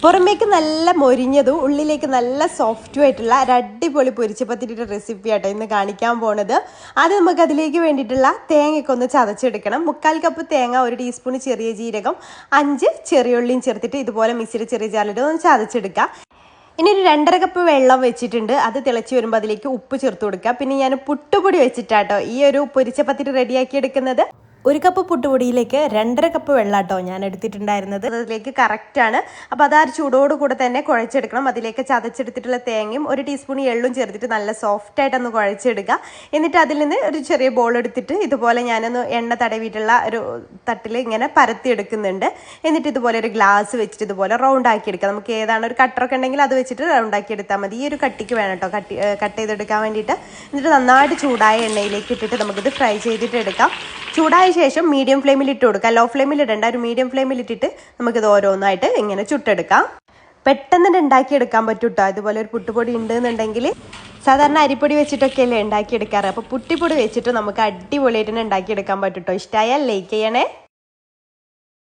പുറമേക്ക് നല്ല മൊരിഞ്ഞതും ഉള്ളിലേക്ക് നല്ല സോഫ്റ്റും ആയിട്ടുള്ള ഒരു അടിപൊളി പൊരിച്ചപ്പത്തിൻ്റെ റെസിപ്പി ആട്ടോ ഇന്ന് കാണിക്കാൻ പോണത്. ആദ്യം നമുക്ക് അതിലേക്ക് വേണ്ടിയിട്ടുള്ള തേങ്ങയൊക്കെ ഒന്ന് ചതച്ചെടുക്കണം. 3/4 കപ്പ് തേങ്ങ, 1 ടീസ്പൂൺ ചെറിയ ജീരകം, 5 ചെറിയുള്ളിയും ചേർത്തിട്ട് ഇതുപോലെ മിക്സിയുടെ ചെറിയ ജാറിലിട്ട് ഒന്ന് ചതച്ചെടുക്കുക. ഇനി ഒരു 2.5 കപ്പ് വെള്ളം വെച്ചിട്ടുണ്ട്. അത് തിളച്ച് വരുമ്പോൾ അതിലേക്ക് ഉപ്പ് ചേർത്ത് കൊടുക്കുക. പിന്നെ ഞാൻ പുട്ടുപൊടി വെച്ചിട്ടാട്ടോ ഈ ഒരു പൊരിച്ചപ്പത്തിരി റെഡിയാക്കി എടുക്കുന്നത്. 1 കപ്പ് പുട്ടുപൊടിയിലേക്ക് 2.5 കപ്പ് വെള്ളാട്ടോ ഞാൻ എടുത്തിട്ടുണ്ടായിരുന്നത്. അതിലേക്ക് കറക്റ്റാണ്. അപ്പോൾ അത് ആ ചൂടോട് കൂടെ തന്നെ കുഴച്ചെടുക്കണം. അതിലേക്ക് ചതച്ചെടുത്തിട്ടുള്ള തേങ്ങയും 1 ടീസ്പൂൺ എള്ളും ചേർത്തിട്ട് നല്ല സോഫ്റ്റായിട്ടൊന്ന് കുഴച്ചെടുക്കുക. എന്നിട്ട് അതിൽ നിന്ന് ഒരു ചെറിയ ബോൾ എടുത്തിട്ട് ഇതുപോലെ ഞാനൊന്ന് എണ്ണ തടവിയിട്ടുള്ള ഒരു തട്ടിൽ ഇങ്ങനെ പരത്തി എടുക്കുന്നുണ്ട്. എന്നിട്ട് ഇതുപോലെ ഒരു ഗ്ലാസ് വെച്ചിട്ട് ഇതുപോലെ റൗണ്ട് ആക്കി എടുക്കുക. നമുക്ക് ഏതാണ് ഒരു കട്ടറൊക്കെ ഉണ്ടെങ്കിൽ അത് വെച്ചിട്ട് റൗണ്ട് ആക്കി എടുത്താൽ മതി. ഈ ഒരു കട്ടിക്ക് വേണം കേട്ടോ കട്ട് ചെയ്തെടുക്കാൻ വേണ്ടിയിട്ട്. എന്നിട്ട് നന്നായിട്ട് ചൂടായ എണ്ണയിലേക്ക് ഇട്ടിട്ട് നമുക്കിത് ഫ്രൈ ചെയ്തിട്ട് എടുക്കാം. ചൂടായ ശേഷം മീഡിയം ഫ്ലെയിമിൽ ഇട്ട് കൊടുക്കുക. ലോ ഫ്ലെയിമിൽ ഇടണ്ട, ഒരു മീഡിയം ഫ്ലെയിമിൽ ഇട്ടിട്ട് നമുക്കിത് ഓരോന്നായിട്ട് ഇങ്ങനെ ചുട്ടെടുക്കാം. പെട്ടെന്ന് തന്നെ ഉണ്ടാക്കിയെടുക്കാൻ പറ്റും കേട്ടോ. ഇതുപോലെ ഒരു പുട്ടുപൊടി ഉണ്ടെന്നുണ്ടെങ്കിൽ സാധാരണ അരിപ്പൊടി വെച്ചിട്ടൊക്കെയല്ലേ ഉണ്ടാക്കിയെടുക്കാറ്. അപ്പോൾ പുട്ടിപ്പൊടി വെച്ചിട്ട് നമുക്ക് അടിപൊളിയായിട്ട് തന്നെ ഉണ്ടാക്കിയെടുക്കാൻ പറ്റും കേട്ടോ. ഇഷ്ടമായാൽ ലൈക്ക് ചെയ്യണേ.